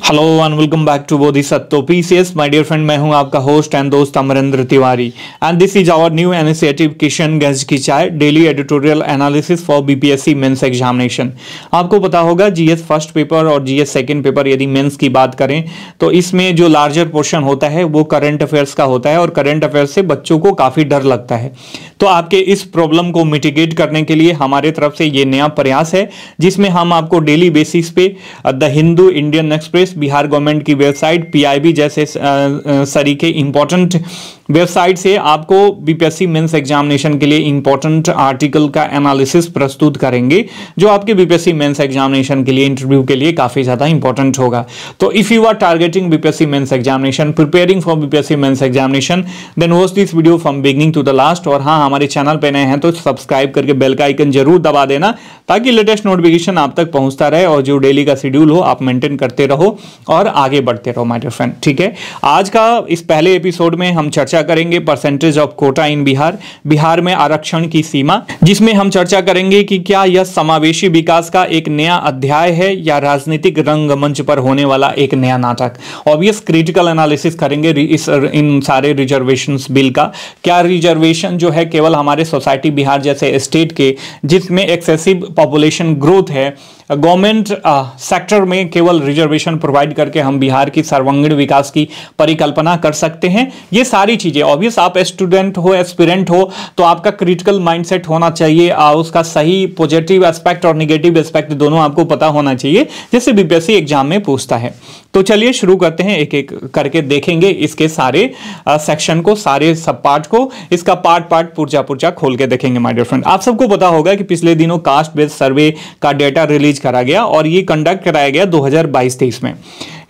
Hello and welcome back to Bodhisattva PCS. My dear friend, मैं हूं आपका होस्ट एंड दोस्त Amrendra Tiwari and this is our new initiative Kishanganj की चाय daily editorial analysis for BPSC mains examination. आपको पता होगा जीएस फर्स्ट पेपर और जीएस सेकंड पेपर यदि मेंस की बात करें तो इसमें जो लार्जर पोर्शन होता है वो करंट अफेयर्स का होता है और करंट अफेयर्स से बच्चों को काफी डर लगता है। तो आपके इस प्रॉब्लम को मिटिगेट करने के लिए हमारे तरफ से ये नया प्रयास है जिसमें हम आपको डेली बेसिस पे the Hindu, Indian express, Bihar government की वेबसाइट, पीआईबी जैसे सरीके इंपॉर्टेंट वेबसाइट से आपको बीपीएससी मेंस एग्जामिनेशन के लिए इंपॉर्टेंट आर्टिकल का एनालिसिस प्रस्तुत करेंगे जो आपके बीपीएससी मेंस एग्जामिनेशन के लिए, इंटरव्यू के लिए काफी ज्यादा इंपॉर्टेंट होगा। तो if you are targeting BPSC mains examination, preparing for BPSC mains examination, then watch this video from beginning to the last. और हाँ, हमारे चैनल पे नए हैं तो सब्सक्राइब करके बेल का आइकन जरूर दबा देना ताकि लेटेस्ट नोटिफिकेशन आप तक पहुंचता रहे और जो डेली का शेड्यूल हो आप मेंटेन करते रहो और आगे बढ़ते रहो माय डियर फ्रेंड। ठीक है, आज का इस पहले एपिसोड में हम चर्चा करेंगे परसेंटेज ऑफ कोटा इन बिहार, बिहार में आरक्षण की सीमा, जिसमें हम चर्चा करेंगे कि क्या यह समावेशी विकास का एक नया अध्याय है या राजनीतिक रंगमंच पर होने वाला एक नया नाटक। ऑब्वियस क्रिटिकल एनालिसिस करेंगे इन सारे रिजर्वेशंस बिल का। क्या रिजर्वेशन जो है केवल हमारे सोसाइटी बिहार जैसे स्टेट के जिसमें एक्सेसिव पॉपुलेशन ग्रोथ है, गवर्नमेंट सेक्टर में केवल रिजर्वेशन प्रोवाइड करके हम बिहार की सर्वांगीण विकास की परिकल्पना कर सकते हैं। ये सारी चीजें ऑब्वियस, आप स्टूडेंट हो, एस्पिरेंट हो तो आपका क्रिटिकल माइंडसेट होना चाहिए, उसका सही पॉजिटिव एस्पेक्ट और नेगेटिव एस्पेक्ट दोनों आपको पता होना चाहिए जैसे बीपीएससी एग्जाम में पूछता है। तो चलिए शुरू करते हैं, एक एक करके देखेंगे इसके सारे सेक्शन को, सारे सब पार्ट को, इसका पार्ट पुर्जा खोल के देखेंगे माय डियर फ्रेंड। आप सबको पता होगा कि पिछले दिनों कास्ट बेस्ड सर्वे का डेटा रिलीज करा गया और ये कंडक्ट कराया गया 2022-23 में।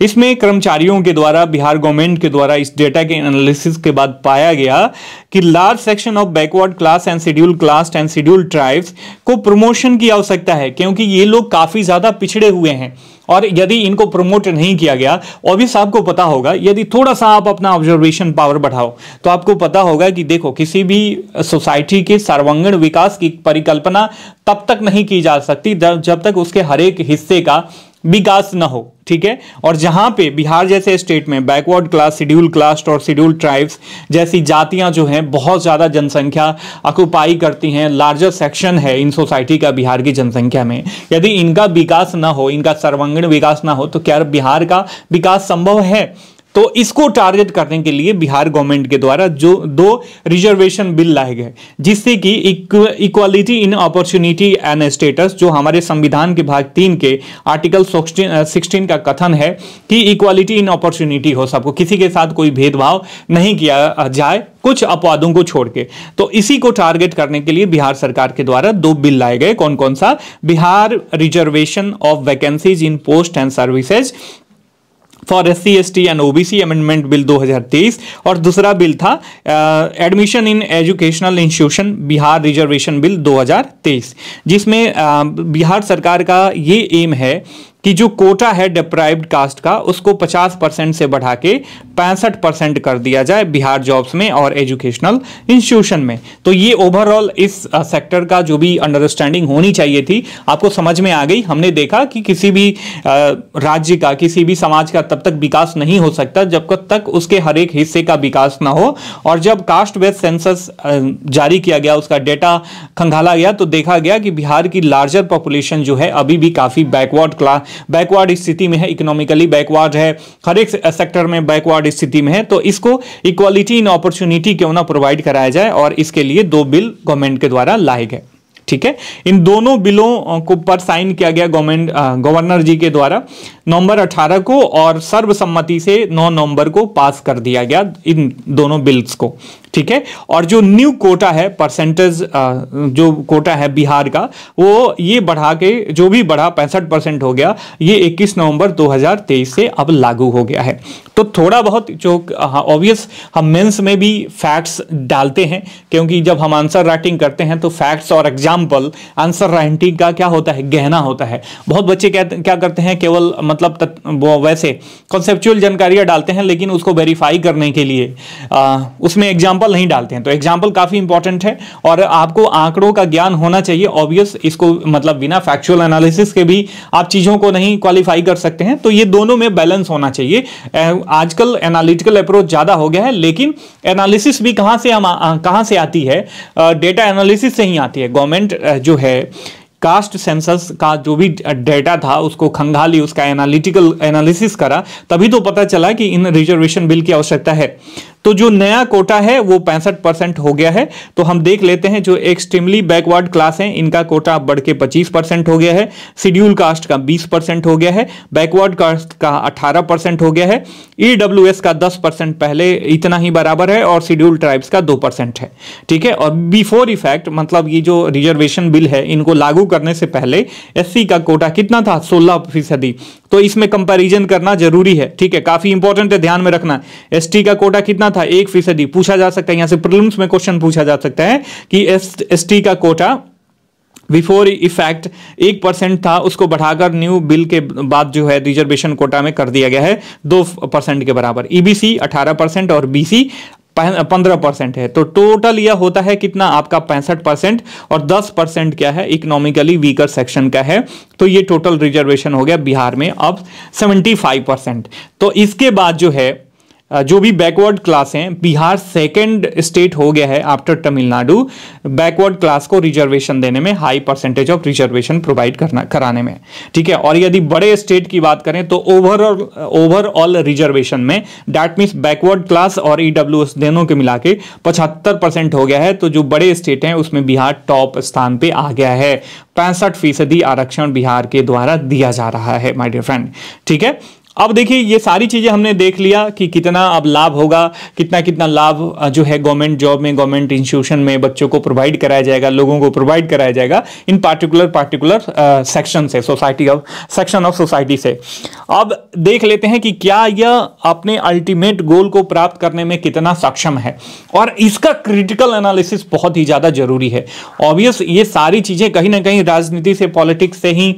इसमें कर्मचारियों के द्वारा, बिहार गवर्नमेंट के द्वारा इस डेटा के एनालिसिस के बाद पाया गया कि large section of backward class and schedule caste and schedule tribes को प्रमोशन की आवश्यकता है क्योंकि ये लोग काफी ज्यादा पिछड़े हुए हैं और यदि इनको प्रमोट नहीं किया गया, ऑब्वियस आपको पता होगा यदि थोड़ा सा आप अपना ऑब्जर्वेशन पावर बढ़ाओ तो आपको पता होगा कि देखो किसी भी सोसाइटी के सर्वांगीण विकास की परिकल्पना तब तक नहीं की जा सकती जब तक उसके हर एक हिस्से का विकास न हो। ठीक है, और जहां पे बिहार जैसे स्टेट में बैकवर्ड क्लास, शेड्यूल कास्ट और शेड्यूल ट्राइब्स जैसी जातियां जो हैं बहुत ज्यादा जनसंख्या ऑक्युपाई करती हैं, लार्जर सेक्शन है इन सोसाइटी का बिहार की जनसंख्या में, यदि इनका विकास ना हो, इनका सर्वांगीण विकास ना हो तो क्या बिहार का विकास संभव है? तो इसको टारगेट करने के लिए बिहार गवर्नमेंट के द्वारा जो 2 रिजर्वेशन बिल लाए गए जिससे कि equality in opportunity and status, जो हमारे संविधान के भाग 3 के आर्टिकल 16 का कथन है कि इक्वालिटी इन अपॉर्चुनिटी हो, सबको, किसी के साथ कोई भेदभाव नहीं किया जाए कुछ अपवादों को छोड़ के। तो इसी को टारगेट करने के लिए बिहार सरकार के द्वारा 2 बिल लाए गए। कौन कौन सा? Bihar reservation of vacancies in post and services for SC ST and OBC amendment bill 2023 और दूसरा बिल था admission in educational institution Bihar reservation bill 2023, जिसमें बिहार सरकार का ये एम है कि जो कोटा है डिप्राइव्ड कास्ट का उसको 50% से बढ़ा के 65% कर दिया जाए बिहार जॉब्स में और एजुकेशनल इंस्टीट्यूशन में। तो ये ओवरऑल इस सेक्टर का जो भी अंडरस्टैंडिंग होनी चाहिए थी आपको समझ में आ गई। हमने देखा कि किसी भी राज्य का, किसी भी समाज का तब तक विकास नहीं हो सकता जब तक उसके हर एक हिस्से का विकास ना हो। और जब कास्ट बेस्ड सेंसस जारी किया गया, उसका डेटा खंगाला गया तो देखा गया कि बिहार की लार्जर पॉपुलेशन जो है अभी भी काफी बैकवर्ड स्थिति में है, इकोनॉमिकली बैकवर्ड है, हर एक सेक्टर में बैकवर्ड स्थिति में है। तो इसको इक्वालिटी इन अपॉर्चुनिटी क्यों ना प्रोवाइड कराया जाए और इसके लिए 2 बिल गवर्नमेंट के द्वारा लाए गए। ठीक है, इन दोनों बिलों को पर साइन किया गया गवर्नर जी के द्वारा नवंबर 18 को और सर्वसम्मति से 9 नवंबर को पास कर दिया गया इन दोनों बिल्स को। ठीक है, और जो न्यू कोटा है, परसेंटेज जो कोटा है बिहार का, वो ये बढ़ा के जो भी बढ़ा 65% हो गया, ये 21 नवंबर 2023 से अब लागू हो गया है। तो थोड़ा बहुत जो ऑब्वियस हम मेंस में भी फैक्ट्स डालते हैं क्योंकि जब हम आंसर राइटिंग करते हैं तो फैक्ट्स और एग्जाम्पल आंसर राइटिंग का क्या होता है, गहना होता है। बहुत बच्चे क्या करते हैं, केवल मतलब वो वैसे कॉन्सेप्चुअल जानकारियां डालते हैं लेकिन उसको वेरीफाई करने के लिए उसमें एग्जाम्पल एग्जाम्पल नहीं डालते हैं। तो एग्जाम्पल काफी इंपॉर्टेंट है और आपको आंकड़ों का ज्ञान होना चाहिए। ऑब्वियस इसको मतलब बिना फैक्चुअल एनालिसिस के भी आप चीजों को नहीं क्वालिफाई कर सकते हैं। तो ये दोनों में बैलेंस होना चाहिए। आजकल एनालिटिकल अप्रोच ज्यादा हो गया है, लेकिन एनालिसिस भी कहां से आती है? डेटा एनालिसिस से ही आती है। गवर्नमेंट जो है कास्ट सेंसस का जो भी डेटा था उसको खंगाली, उसका एनालिटिकल एनालिसिस करा, तभी तो पता चला कि इन रिजर्वेशन बिल की आवश्यकता है। तो जो नया कोटा है वो 65% हो गया है। तो हम देख लेते हैं, जो एक्सट्रीमली बैकवर्ड क्लास हैं इनका कोटा बढ़ के 25% हो गया है, शेड्यूल कास्ट का 20% हो गया है, बैकवर्ड कास्ट का 18% हो गया है, ईडब्ल्यूएस का 10% पहले इतना ही बराबर है और शेड्यूल ट्राइब्स का 2% है। ठीक है। और बिफोर इफेक्ट मतलब ये जो रिजर्वेशन बिल है इनको लागू करने से पहले एससी का कोटा कितना था? 16%। तो इसमें कंपैरिजन करना जरूरी है। ठीक है, काफी इंपॉर्टेंट है, ध्यान में रखना। एसटी का कोटा कितना था? 1%। पूछा जा सकता है, यहां से प्रीलिम्स में क्वेश्चन पूछा जा सकता है कि एसटी का कोटा बिफोर इफेक्ट 1% था, उसको बढ़ाकर न्यू बिल के बाद जो है रिजर्वेशन कोटा में कर दिया गया है 2% के बराबर। ईबीसी 18% और बीसी 15% है। तो टोटल यह होता है कितना आपका? 65%। और 10% क्या है? इकोनॉमिकली वीकर सेक्शन का है। तो ये टोटल रिजर्वेशन हो गया बिहार में अब 75%। तो इसके बाद जो है जो भी बैकवर्ड क्लास हैं, बिहार सेकंड स्टेट हो गया है आफ्टर तमिलनाडु बैकवर्ड क्लास को रिजर्वेशन देने में, high percentage of reservation provide कराने में। ठीक है। और यदि बड़े स्टेट की बात करें तो ओवरऑल रिजर्वेशन में दैट मींस बैकवर्ड क्लास और ईडब्ल्यूएस दोनों के मिला के 75% हो गया है। तो जो बड़े स्टेट हैं उसमें बिहार टॉप स्थान पे आ गया है। 65% आरक्षण बिहार के द्वारा दिया जा रहा है माय डियर फ्रेंड। ठीक है। अब देखिए ये सारी चीजें हमने देख लिया कि कितना अब लाभ होगा, कितना लाभ जो है गवर्नमेंट जॉब में, गवर्नमेंट इंस्टीट्यूशन में बच्चों को प्रोवाइड कराया जाएगा, लोगों को प्रोवाइड कराया जाएगा इन पार्टिकुलर सेक्शन से, सेक्शन ऑफ सोसाइटी से। अब देख लेते हैं कि क्या यह अपने अल्टीमेट गोल को प्राप्त करने में कितना सक्षम है, और इसका क्रिटिकल एनालिसिस बहुत ही ज्यादा जरूरी है। ऑब्वियस ये सारी चीजें कहीं ना कहीं राजनीति से, पॉलिटिक्स से ही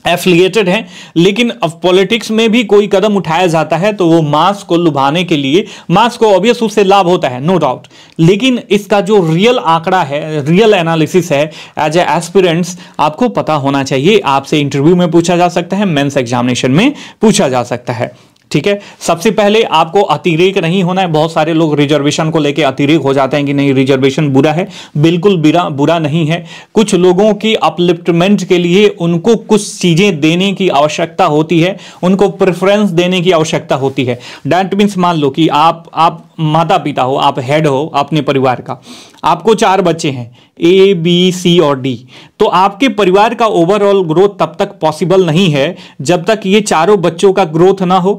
एफिलिएटेड हैं, लेकिन अब पॉलिटिक्स में भी कोई कदम उठाया जाता है तो वो मास को लुभाने के लिए, मास को ऑब्वियस उससे लाभ होता है, नो डाउट, लेकिन इसका जो रियल आंकड़ा है, रियल एनालिसिस है, एज ए एस्पिरेंट्स आपको पता होना चाहिए। आपसे इंटरव्यू में पूछा जा सकता है, मेंस एग्जामिनेशन में पूछा जा सकता है। ठीक है। सबसे पहले आपको अतिरेक नहीं होना है। बहुत सारे लोग रिजर्वेशन को लेकर अतिरेक हो जाते हैं कि नहीं रिजर्वेशन बुरा है। बिल्कुल बुरा नहीं है। कुछ लोगों की अपलिफ्टमेंट के लिए उनको कुछ चीजें देने की आवश्यकता होती है, उनको प्रेफरेंस देने की आवश्यकता होती है। दैट मीन्स मान लो कि आप माता पिता हो, आप हेड हो अपने परिवार का, आपको 4 बच्चे हैं, ए बी सी और डी। तो आपके परिवार का ओवरऑल ग्रोथ तब तक पॉसिबल नहीं है जब तक ये चारों बच्चों का ग्रोथ ना हो।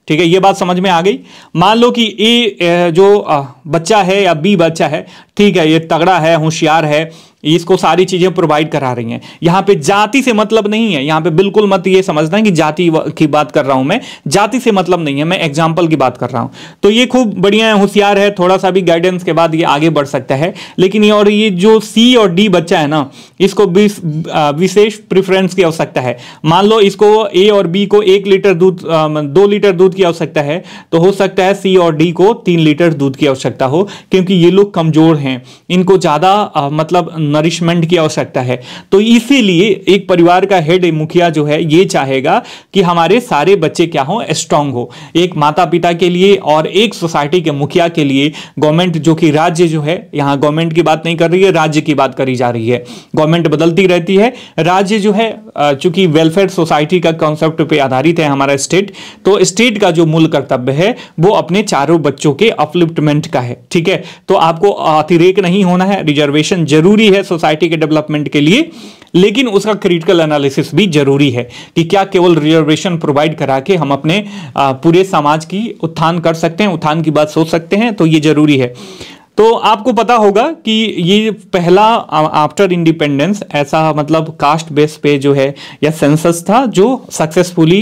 ठीक है, ये बात समझ में आ गई। मान लो कि ए जो बच्चा है या बी बच्चा है, ठीक है, ये तगड़ा है, होशियार है, इसको सारी चीजें प्रोवाइड करा रही हैं। यहां पे जाति से मतलब नहीं है, यहां पे बिल्कुल मत ये समझना है कि जाति की बात कर रहा हूं मैं, जाति से मतलब नहीं है, मैं एग्जांपल की बात कर रहा हूं। तो ये खूब बढ़िया है, होशियार है, थोड़ा सा भी गाइडेंस के बाद ये आगे बढ़ सकता है। लेकिन ये जो सी और डी बच्चा है ना, इसको विशेष प्रेफरेंस की आवश्यकता है। मान लो इसको ए और बी को 1 लीटर दूध 2 लीटर दूध की आवश्यकता है, तो हो सकता है सी और डी को 3 लीटर दूध की आवश्यकता हो, क्योंकि ये लोग कमजोर हैं, इनको ज्यादा मतलब नरिशमेंट की आवश्यकता है। तो इसीलिए एक परिवार का हेड मुखिया जो है ये चाहेगा कि हमारे सारे बच्चे क्या हो, स्ट्रांग हो। एक माता पिता के लिए और एक सोसाइटी के मुखिया के लिए गवर्नमेंट, जो कि राज्य जो है, यहां गवर्नमेंट की बात नहीं कर रही है, राज्य की बात करी जा रही है। गवर्नमेंट बदलती रहती है, राज्य जो है चूंकि वेलफेयर सोसाइटी का कॉन्सेप्ट पे आधारित है हमारा स्टेट, तो स्टेट का जो मूल कर्तव्य है वो अपने चारों बच्चों के अपलिफ्टमेंट का है। ठीक है। तो आपको अतिरेक नहीं होना है, रिजर्वेशन जरूरी है सोसाइटी के डेवलपमेंट के लिए, लेकिन उसका क्रिटिकल एनालिसिस भी जरूरी है कि क्या केवल रिजर्वेशन प्रोवाइड करा के हम अपने पूरे समाज की उत्थान कर सकते हैं, उत्थान की बात सोच सकते हैं। तो ये जरूरी है। तो आपको पता होगा कि ये पहला आफ्टर इंडिपेंडेंस ऐसा मतलब कास्ट बेस पे जो है या सेंसस था जो सक्सेसफुली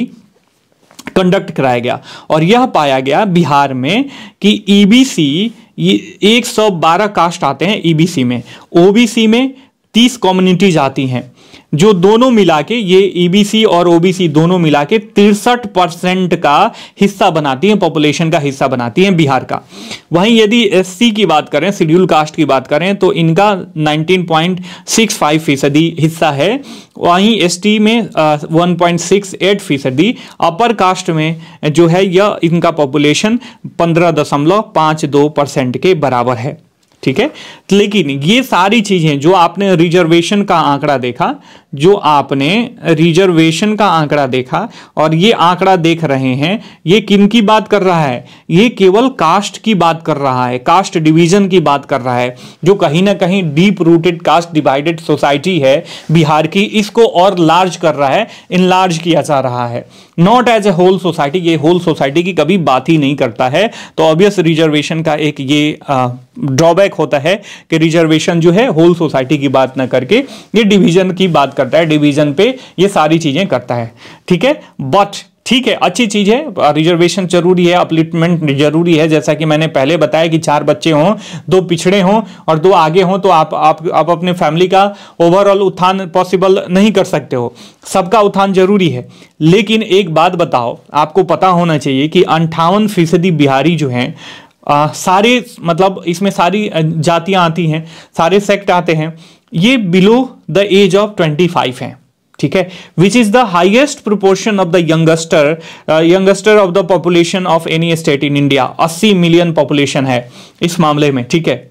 कंडक्ट कराया गया, और यह पाया गया बिहार में कि ईबीसी 112 कास्ट आते हैं ईबीसी में, ओबीसी में 30 कम्युनिटीज आती हैं, जो दोनों मिला के, ये ईबीसी और ओबीसी दोनों मिला के 63% का हिस्सा बनाती हैं, पॉपुलेशन का हिस्सा बनाती हैं बिहार का। वहीं यदि एससी की बात करें, शेड्यूल कास्ट की बात करें, तो इनका 19.65% हिस्सा है। वहीं एसटी में 1.68%, अपर कास्ट में जो है यह इनका पॉपुलेशन 15.52% के बराबर है। ठीक है, लेकिन ये सारी चीजें जो आपने रिजर्वेशन का आंकड़ा देखा, जो आपने रिजर्वेशन का आंकड़ा देखा और ये आंकड़ा देख रहे हैं, ये किन की बात कर रहा है? ये केवल कास्ट की बात कर रहा है, कास्ट डिवीजन की बात कर रहा है, जो कहीं ना कहीं deep rooted caste divided society है बिहार की, इसको और लार्ज कर रहा है, इनलार्ज किया जा रहा है, not as a whole society. ये होल सोसाइटी की कभी बात ही नहीं करता है। तो ऑब्वियस रिजर्वेशन का एक ये ड्रॉबैक होता है कि रिजर्वेशन जो है होल सोसाइटी की बात ना करके ये डिवीजन की बात करता है, डिवीजन पे ये सारी चीजें करता है। ठीक है, बट ठीक है, अच्छी चीज है, रिजर्वेशन जरूरी है, अपलिफ्टमेंट जरूरी है। जैसा कि मैंने पहले बताया कि 4 बच्चे हों, 2 पिछड़े हों और 2 आगे हों, तो आप अपने फैमिली का ओवरऑल उत्थान पॉसिबल नहीं कर सकते हो, सबका उत्थान जरूरी है। लेकिन एक बात बताओ, आपको पता होना चाहिए कि 58% बिहारी जो हैं, सारे मतलब इसमें सारी जातियां आती हैं, सारे सेक्ट आते हैं, ये बिलो द एज ऑफ 25 हैं। ठीक है, विच is the highest proportion of the youngster of the population of any state in India. 80 million population है इस मामले में। ठीक है,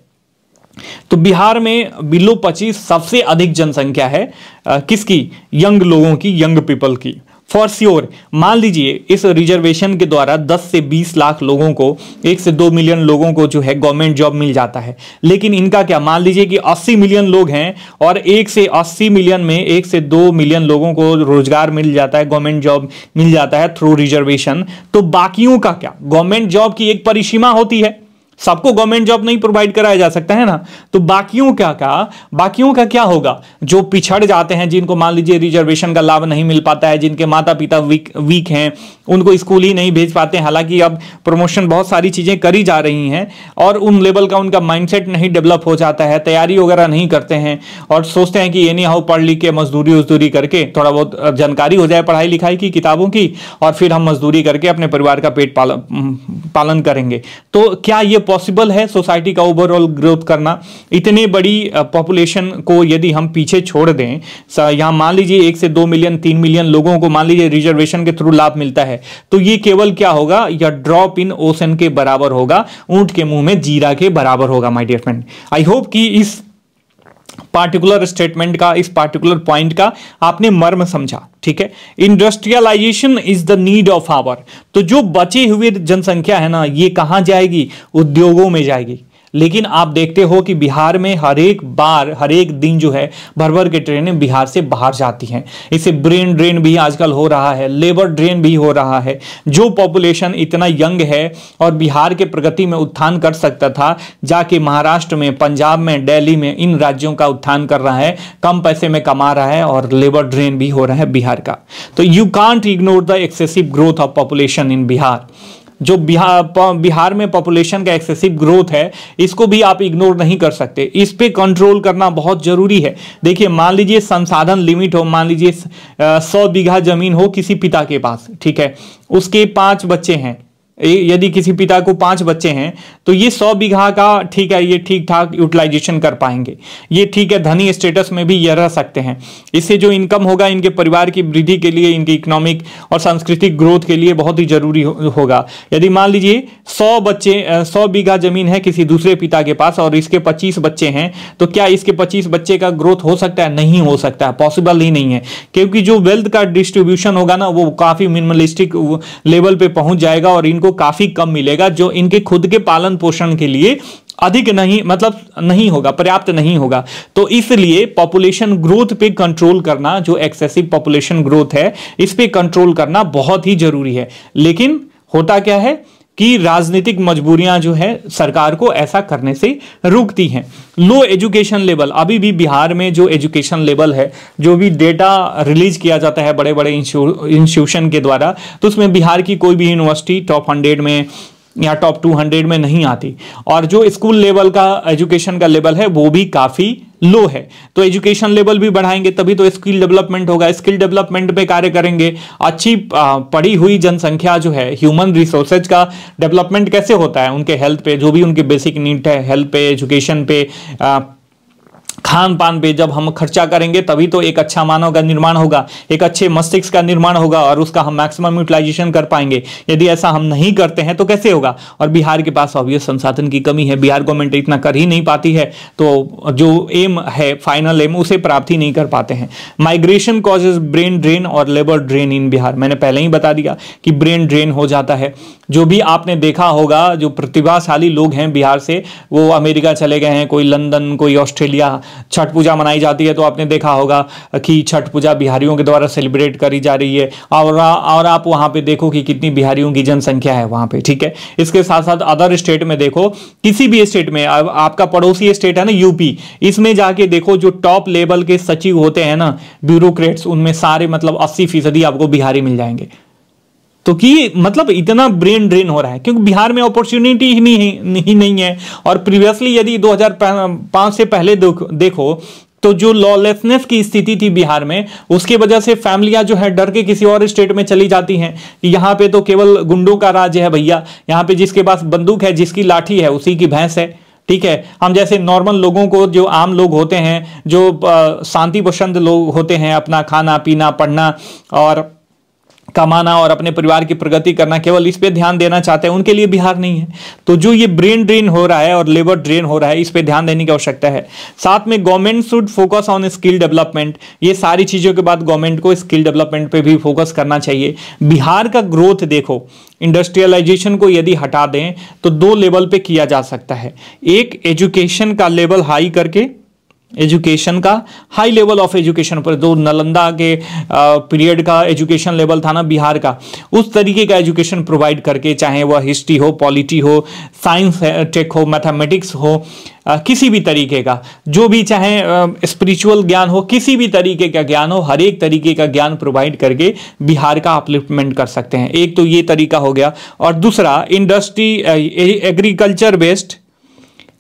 तो बिहार में बिलो 25 सबसे अधिक जनसंख्या है किसकी? यंग लोगों की, यंग पीपल की। फॉर श्योर, मान लीजिए इस रिजर्वेशन के द्वारा 10 से 20 लाख लोगों को, 1 से 2 मिलियन लोगों को जो है गवर्नमेंट जॉब मिल जाता है। लेकिन इनका क्या, मान लीजिए कि 80 मिलियन लोग हैं और 1 से 80 मिलियन में 1 से 2 मिलियन लोगों को रोजगार मिल जाता है, गवर्नमेंट जॉब मिल जाता है थ्रू रिजर्वेशन। तो बाकियों का क्या? गवर्नमेंट जॉब की एक परिसीमा होती है, सबको गवर्नमेंट जॉब नहीं प्रोवाइड कराया जा सकता है ना। तो बाकियों का क्या होगा? जो पिछड़ जाते हैं, जिनको मान लीजिए रिजर्वेशन का लाभ नहीं मिल पाता है, जिनके माता पिता वीक हैं, उनको स्कूल ही नहीं भेज पाते हैं। हालांकि अब प्रमोशन बहुत सारी चीजें करी जा रही हैं और उन लेवल का उनका माइंडसेट नहीं डेवलप हो जाता है, तैयारी वगैरह नहीं करते हैं और सोचते हैं कि एनी हाउ पढ़ लिख के मजदूरी करके थोड़ा बहुत जानकारी हो जाए पढ़ाई लिखाई की, किताबों की, और फिर हम मजदूरी करके अपने परिवार का पेट पालन करेंगे। तो क्या ये पॉसिबल है सोसाइटी का ओवरऑल ग्रोथ करना? इतनी बड़ी पॉपुलेशन को यदि हम पीछे छोड़ दें, यहां मान लीजिए 1 से 2 मिलियन 3 मिलियन लोगों को मान लीजिए रिजर्वेशन के थ्रू लाभ मिलता है, तो ये केवल क्या होगा? या ड्रॉप इन ओशन के बराबर होगा, ऊंट के मुंह में जीरा के बराबर होगा। My dear friend, I hope कि इस पार्टिकुलर स्टेटमेंट का, इस पार्टिकुलर पॉइंट का आपने मर्म समझा। ठीक है, industrialization is the need of hour. तो जो बचे हुए जनसंख्या है ना, ये कहां जाएगी? उद्योगों में जाएगी। लेकिन आप देखते हो कि बिहार में हर एक दिन जो है भर भर के ट्रेनें बिहार से बाहर जाती हैं। इससे ब्रेन ड्रेन भी आजकल हो रहा है, लेबर ड्रेन भी हो रहा है। जो पॉपुलेशन इतना यंग है और बिहार के प्रगति में उत्थान कर सकता था, जाके महाराष्ट्र में, पंजाब में, दिल्ली में, इन राज्यों का उत्थान कर रहा है, कम पैसे में कमा रहा है और लेबर ड्रेन भी हो रहा है बिहार का। तो you can't ignore the excessive growth of population in Bihar. जो बिहार में पॉपुलेशन का एक्सेसिव ग्रोथ है, इसको भी आप इग्नोर नहीं कर सकते, इस पे कंट्रोल करना बहुत जरूरी है। देखिए, मान लीजिए संसाधन लिमिट हो, मान लीजिए 100 बीघा जमीन हो किसी पिता के पास, ठीक है, उसके 5 बच्चे हैं। यदि किसी पिता को 5 बच्चे हैं तो ये 100 बीघा का ठीक है, ये ठीक ठाक यूटिलाइजेशन कर पाएंगे, ये ठीक है, धनी स्टेटस में भी ये रह सकते हैं। इससे जो इनकम होगा इनके परिवार की वृद्धि के लिए, इनकी इकोनॉमिक और सांस्कृतिक ग्रोथ के लिए बहुत ही जरूरी होगा। यदि मान लीजिए 100 बीघा जमीन है किसी दूसरे पिता के पास और इसके 25 बच्चे हैं, तो क्या इसके 25 बच्चे का ग्रोथ हो सकता है? नहीं हो सकता है, पॉसिबल ही नहीं है, क्योंकि जो वेल्थ का डिस्ट्रीब्यूशन होगा ना, वो काफी मिनिमलिस्टिक लेवल पे पहुंच जाएगा और इनको काफी कम मिलेगा, जो इनके खुद के पालन पोषण के लिए अधिक नहीं, मतलब नहीं होगा, पर्याप्त नहीं होगा। तो इसलिए पॉपुलेशन ग्रोथ पे कंट्रोल करना, जो एक्सेसिव पॉपुलेशन ग्रोथ है, इस पे कंट्रोल करना बहुत ही जरूरी है। लेकिन होता क्या है कि राजनीतिक मजबूरियां जो है सरकार को ऐसा करने से रोकती हैं। लो एजुकेशन लेवल, अभी भी बिहार में जो एजुकेशन लेवल है, जो भी डेटा रिलीज किया जाता है बड़े बड़े इंस्टीट्यूशन के द्वारा, तो उसमें बिहार की कोई भी यूनिवर्सिटी टॉप 100 में या टॉप 200 में नहीं आती। और जो स्कूल लेवल का एजुकेशन का लेवल है वो भी काफ़ी लो है। तो एजुकेशन लेवल भी बढ़ाएंगे तभी तो स्किल डेवलपमेंट होगा, स्किल डेवलपमेंट पे कार्य करेंगे। अच्छी पढ़ी हुई जनसंख्या जो है, ह्यूमन रिसोर्सेज का डेवलपमेंट कैसे होता है, उनके हेल्थ पे, जो भी उनके बेसिक नीड है, हेल्थ पे, एजुकेशन पे, खान पान पे जब हम खर्चा करेंगे तभी तो एक अच्छा मानव का निर्माण होगा, एक अच्छे मस्तिष्क का निर्माण होगा और उसका हम मैक्सिमम यूटिलाइजेशन कर पाएंगे। यदि ऐसा हम नहीं करते हैं तो कैसे होगा। और बिहार के पास ऑब्वियस संसाधन की कमी है, बिहार गवर्नमेंट इतना कर ही नहीं पाती है, तो जो एम है, फाइनल एम, उसे प्राप्त ही नहीं कर पाते हैं। माइग्रेशन कॉजेज ब्रेन ड्रेन और लेबर ड्रेन इन बिहार। मैंने पहले ही बता दिया कि ब्रेन ड्रेन हो जाता है। जो भी आपने देखा होगा, जो प्रतिभाशाली लोग हैं बिहार से, वो अमेरिका चले गए हैं, कोई लंदन, कोई ऑस्ट्रेलिया। छठ पूजा मनाई जाती है तो आपने देखा होगा कि छठ पूजा बिहारियों के द्वारा सेलिब्रेट करी जा रही है, और आप वहां पे देखो कि कितनी बिहारियों की जनसंख्या है वहां पे, ठीक है। इसके साथ साथ अदर स्टेट में देखो, किसी भी स्टेट में, आपका पड़ोसी स्टेट है ना यूपी, इसमें जाके देखो जो टॉप लेवल के सचिव होते हैं ना, ब्यूरोक्रेट्स, उनमें सारे मतलब 80% आपको बिहारी मिल जाएंगे। तो कि मतलब इतना ब्रेन ड्रेन हो रहा है क्योंकि बिहार में अपॉर्चुनिटी ही नहीं है। और प्रीवियसली यदि 2005 से पहले देखो तो जो लॉलेसनेस की स्थिति थी बिहार में, उसके वजह से फैमिलियां जो है डर के किसी और स्टेट में चली जाती हैं कि यहाँ पे तो केवल गुंडों का राज है भैया, यहाँ पे जिसके पास बंदूक है, जिसकी लाठी है, उसी की भैंस है, ठीक है। हम जैसे नॉर्मल लोगों को, जो आम लोग होते हैं, जो शांति पसंद लोग होते हैं, अपना खाना पीना, पढ़ना और कमाना और अपने परिवार की प्रगति करना, केवल इस पे ध्यान देना चाहते हैं, उनके लिए बिहार नहीं है। तो जो ये ब्रेन ड्रेन हो रहा है और लेबर ड्रेन हो रहा है, इस पे ध्यान देने की आवश्यकता है। साथ में government should focus on skill development. ये सारी चीजों के बाद गवर्नमेंट को स्किल डेवलपमेंट पे भी फोकस करना चाहिए। बिहार का ग्रोथ देखो, इंडस्ट्रियलाइजेशन को यदि हटा दें तो 2 लेवल पे किया जा सकता है। एक, एजुकेशन का लेवल हाई करके, एजुकेशन का हाई लेवल ऑफ एजुकेशन पर, जो नालंदा के पीरियड का एजुकेशन लेवल था ना बिहार का, उस तरीके का एजुकेशन प्रोवाइड करके, चाहे वह हिस्ट्री हो, पॉलिटी हो, साइंस टेक हो, मैथमेटिक्स हो, किसी भी तरीके का, जो भी चाहे स्पिरिचुअल ज्ञान हो, किसी भी तरीके का ज्ञान हो, हर एक तरीके का ज्ञान प्रोवाइड करके बिहार का अपलिफ्टमेंट कर सकते हैं। एक तो ये तरीका हो गया। और दूसरा,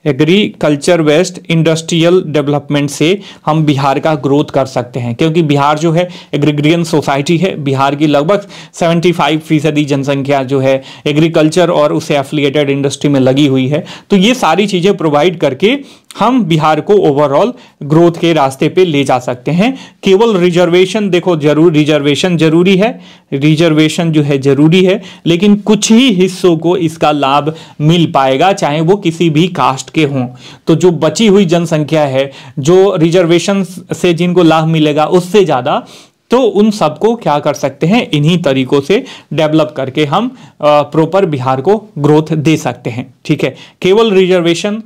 एग्रीकल्चर बेस्ड इंडस्ट्रियल डेवलपमेंट से हम बिहार का ग्रोथ कर सकते हैं, क्योंकि बिहार जो है एग्रीग्रियन सोसाइटी है। बिहार की लगभग 75% जनसंख्या जो है एग्रीकल्चर और उससे एफिलिएटेड इंडस्ट्री में लगी हुई है। तो ये सारी चीजें प्रोवाइड करके हम बिहार को ओवरऑल ग्रोथ के रास्ते पे ले जा सकते हैं। केवल रिजर्वेशन देखो, रिजर्वेशन जरूरी है, रिजर्वेशन जो है जरूरी है, लेकिन कुछ ही हिस्सों को इसका लाभ मिल पाएगा, चाहे वो किसी भी कास्ट के हों। तो जो बची हुई जनसंख्या है, जो रिजर्वेशन से जिनको लाभ मिलेगा उससे ज्यादा, तो उन सबको क्या कर सकते हैं, इन्हीं तरीकों से डेवलप करके हम प्रॉपर बिहार को ग्रोथ दे सकते हैं, ठीक है। केवल रिजर्वेशन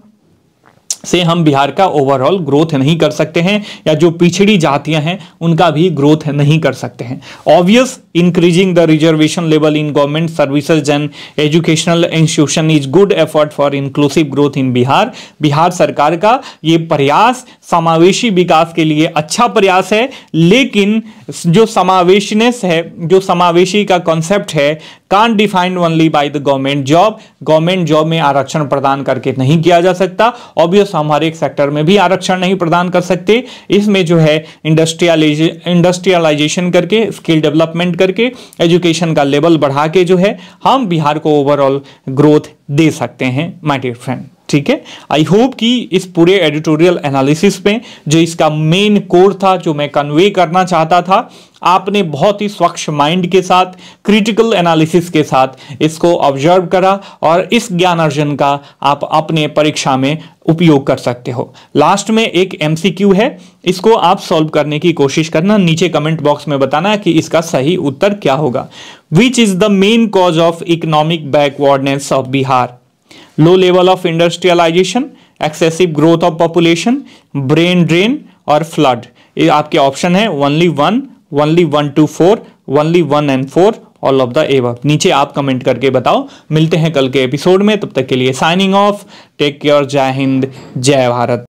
से हम बिहार का ओवरऑल ग्रोथ नहीं कर सकते हैं, या जो पिछड़ी जातियां हैं उनका भी ग्रोथ नहीं कर सकते हैं। Obvious, increasing the reservation level in government services and educational institution is good effort for inclusive growth in Bihar. Bihar सरकार का ये प्रयास समावेशी विकास के लिए अच्छा प्रयास है, लेकिन जो समावेशीनेस है, जो समावेशी का कॉन्सेप्ट है, can't defined only by the government job. Government job में आरक्षण प्रदान करके नहीं किया जा सकता। ऑब्वियस, हम हर एक सेक्टर में भी आरक्षण नहीं प्रदान कर सकते। इसमें जो है इंडस्ट्रियलाइजेशन करके, स्किल डेवलपमेंट करके, एजुकेशन का लेवल बढ़ा के जो है हम बिहार को ओवरऑल ग्रोथ दे सकते हैं माय डियर फ्रेंड, ठीक है। आई होप कि इस पूरे एडिटोरियल एनालिसिस में जो इसका मेन कोर था, जो मैं कन्वे करना चाहता था, आपने बहुत ही स्वच्छ माइंड के साथ, क्रिटिकल एनालिसिस के साथ इसको ऑब्जर्व करा और इस ज्ञान अर्जन का आप अपने परीक्षा में उपयोग कर सकते हो। लास्ट में एक MCQ है, इसको आप सॉल्व करने की कोशिश करना। नीचे कमेंट बॉक्स में बताना कि इसका सही उत्तर क्या होगा। Which is the main cause of economic backwardness of Bihar? Low level of industrialization, excessive growth of population, brain drain और फ्लड। ये आपके ऑप्शन है only 1 to 4, only 1 and 4, all of the above. नीचे आप कमेंट करके बताओ। मिलते हैं कल के एपिसोड में, तब तक के लिए साइनिंग ऑफ, टेक केयर, जय हिंद, जय भारत।